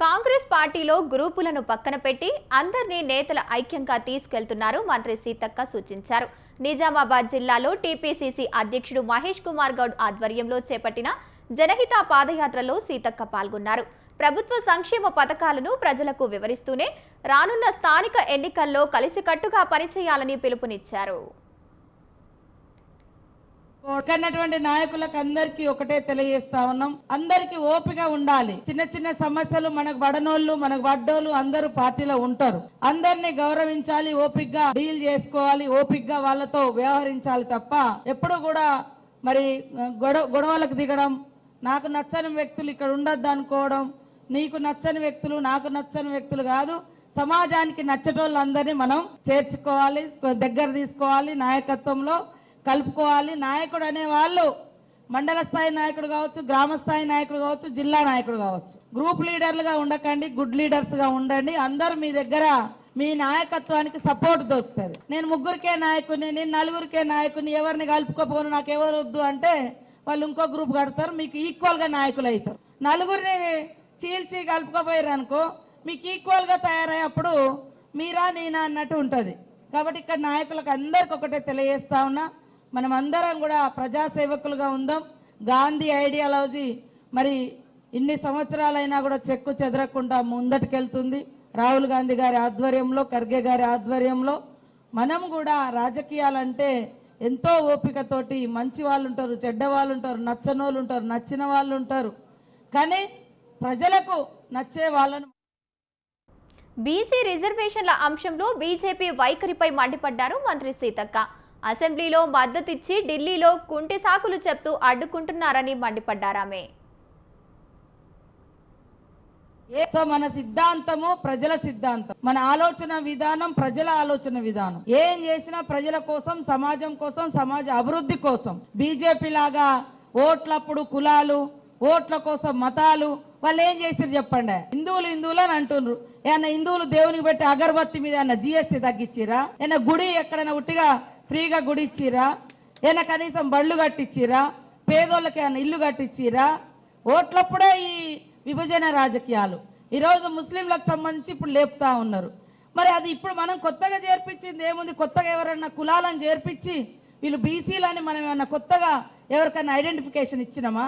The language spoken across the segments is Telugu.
కాంగ్రెస్ పార్టీలో గ్రూపులను పక్కన పెట్టి అందరినీ నేతల ఐక్యంగా తీసుకెళ్తున్నారు మంత్రి సీతక్క సూచించారు. నిజామాబాద్ జిల్లాలో టీపీసీసీ అధ్యక్షుడు మహేష్ కుమార్ గౌడ్ ఆధ్వర్యంలో చేపట్టిన జనహిత పాదయాత్రలో సీతక్క పాల్గొన్నారు. ప్రభుత్వ సంక్షేమ పథకాలను ప్రజలకు వివరిస్తూనే రానున్న స్థానిక ఎన్నికల్లో కలిసికట్టుగా పనిచేయాలని పిలుపునిచ్చారు. ఉన్నటువంటి నాయకులకు అందరికీ ఒకటే తెలియజేస్తా ఉన్నాం, అందరికి ఓపిక ఉండాలి. చిన్న చిన్న సమస్యలు మనకు పడనోళ్ళు మనకు పడ్డోళ్ళు అందరూ పార్టీలో ఉంటారు. అందరినీ గౌరవించాలి, ఓపికగా డీల్ చేసుకోవాలి, ఓపికగా వాళ్ళతో వ్యవహరించాలి తప్ప ఎప్పుడు కూడా మరి గొడవలకు దిగడం, నాకు నచ్చని వ్యక్తులు ఇక్కడ ఉండొద్దు అనుకోవడం, నీకు నచ్చని వ్యక్తులు నాకు నచ్చని వ్యక్తులు కాదు, సమాజానికి నచ్చటోళ్ళందరినీ మనం చేర్చుకోవాలి, దగ్గర తీసుకోవాలి, నాయకత్వంలో కలుపుకోవాలి. నాయకుడు అనే వాళ్ళు మండల స్థాయి నాయకుడు కావచ్చు, గ్రామ స్థాయి నాయకుడు కావచ్చు, జిల్లా నాయకుడు కావచ్చు. గ్రూప్ లీడర్లుగా ఉండకండి, గుడ్ లీడర్స్ గా ఉండండి. అందరూ మీ దగ్గర మీ నాయకత్వానికి సపోర్ట్ దొరుకుతుంది. నేను ముగ్గురికే నాయకుని, నేను నలుగురికే నాయకుని, ఎవరిని కలుపుకోపోను, నాకు ఎవరు వద్దు అంటే వాళ్ళు ఇంకో గ్రూప్ కడతారు, మీకు ఈక్వల్ గా నాయకులు అవుతారు. నలుగురిని చీల్చి కలుపుకోపోయారు అనుకో, మీకు ఈక్వల్ గా తయారయ్యేప్పుడు మీరా నేనా అన్నట్టు ఉంటుంది. కాబట్టి ఇక్కడ నాయకులకు అందరికి ఒకటే తెలియజేస్తా ఉన్నా, మనం అందరం కూడా ప్రజాసేవకులుగా ఉందాం. గాంధీ ఐడియాలజీ మరి ఇన్ని సంవత్సరాలైనా కూడా చెక్కు చెదరకుండా ముందటికెళ్తుంది. రాహుల్ గాంధీ గారి ఆధ్వర్యంలో, ఖర్గే గారి ఆధ్వర్యంలో మనం కూడా రాజకీయాలంటే ఎంతో ఓపికతోటి, మంచి వాళ్ళు ఉంటారు, చెడ్డ వాళ్ళు ఉంటారు, నచ్చని వాళ్ళు ఉంటారు, నచ్చిన వాళ్ళు ఉంటారు, కానీ ప్రజలకు నచ్చే వాళ్ళను. బీసీ రిజర్వేషన్ల అంశంలో బీజేపీ వైఖరిపై మండిపడ్డారు మంత్రి సీతక్క. అసెంబ్లీలో మద్దతిచ్చి ఢిల్లీలో కుంటి సాకులు చెప్తూ అడ్డుకుంటున్నారని మండిపడ్డారామె. సో మన సిద్ధాంతము ప్రజల సిద్ధాంతం, మన ఆలోచన విధానం ప్రజల ఆలోచన విధానం. ఏం చేసినా ప్రజల కోసం, సమాజం కోసం, సమాజ అభివృద్ధి కోసం. బీజేపీ లాగా ఓట్లప్పుడు కులాలు, ఓట్ల కోసం మతాలు, వాళ్ళు ఏం చేసారు చెప్పండి. హిందువులు అని అంటున్నారు. ఏమన్నా హిందువులు దేవునికి పెట్టి అగరబత్తి మీద ఏమన్నా జిఎస్టీ తగ్గించిరా? ఏమన్నా గుడి ఎక్కడైనా ఉట్టిగా ఫ్రీగా గుడి ఇచ్చిరా? ఏమన్నా కనీసం బళ్ళు కట్టించిరా? పేదోళ్ళకి ఏమన్నా ఇల్లు కట్టించిరా? ఓట్లప్పుడే ఈ విభజన రాజకీయాలు ఈరోజు ముస్లింలకు సంబంధించి ఇప్పుడు లేపుతా ఉన్నారు. మరి అది ఇప్పుడు మనం కొత్తగా చేర్పించింది ఏముంది? కొత్తగా ఎవరన్నా కులాలను చేర్పించి వీళ్ళు బీసీలని మనం ఏమన్నా కొత్తగా ఎవరికైనా ఐడెంటిఫికేషన్ ఇచ్చినామా?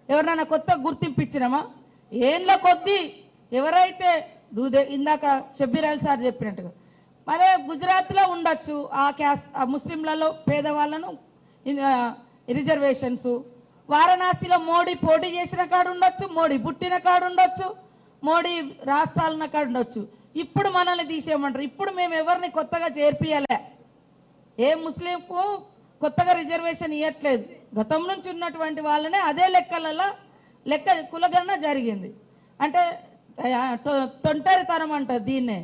ఎవరినైనా కొత్త గుర్తింపు ఇచ్చినామా? ఏండ్ల కొద్దీ ఎవరైతే ఇందాక షబ్బీర్ అలీ సార్ చెప్పినట్టుగా మరే గుజరాత్లో ఉండొచ్చు ఆ క్యాస్ట్, ఆ ముస్లింలలో పేదవాళ్ళను రిజర్వేషన్స్. వారణాసిలో మోడీ పోటీ చేసిన కాడు ఉండొచ్చు, మోడీ పుట్టిన కాడు ఉండొచ్చు, మోడీ రాష్ట్రాలున్న కాడు ఉండొచ్చు. ఇప్పుడు మనల్ని తీసేయమంటారు. ఇప్పుడు మేము ఎవరిని కొత్తగా చేర్పియలే, ఏ ముస్లింకు కొత్తగా రిజర్వేషన్ ఇవ్వట్లేదు. గతం నుంచి ఉన్నటువంటి వాళ్ళనే అదే లెక్క కులగణన జరిగింది. అంటే తొంటరితనం అంటారు దీన్నే.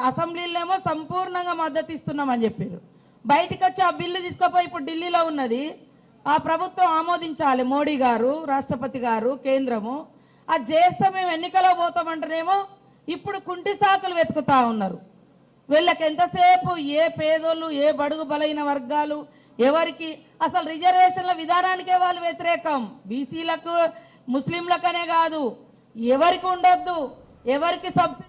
అసెంబ్లీలో సంపూర్ణంగా మద్దతు ఇస్తున్నామని చెప్పారు. బయటకు వచ్చి ఆ బిల్లు తీసుకుపోయి ఇప్పుడు ఢిల్లీలో ఉన్నది, ఆ ప్రభుత్వం ఆమోదించాలి, మోడీ గారు, రాష్ట్రపతి గారు, కేంద్రము. అది చేస్తే మేము ఎన్నికలో పోతామంటేనేమో ఇప్పుడు కుంటి సాకులు వెతుకుతా ఉన్నారు. వీళ్ళకి ఎంతసేపు ఏ పేదోళ్ళు, ఏ బడుగు బలైన వర్గాలు, ఎవరికి అసలు రిజర్వేషన్ల విధానానికే వాళ్ళు వ్యతిరేకం. బీసీలకు, ముస్లింలకనే కాదు, ఎవరికి ఉండొద్దు, ఎవరికి సబ్సిడీ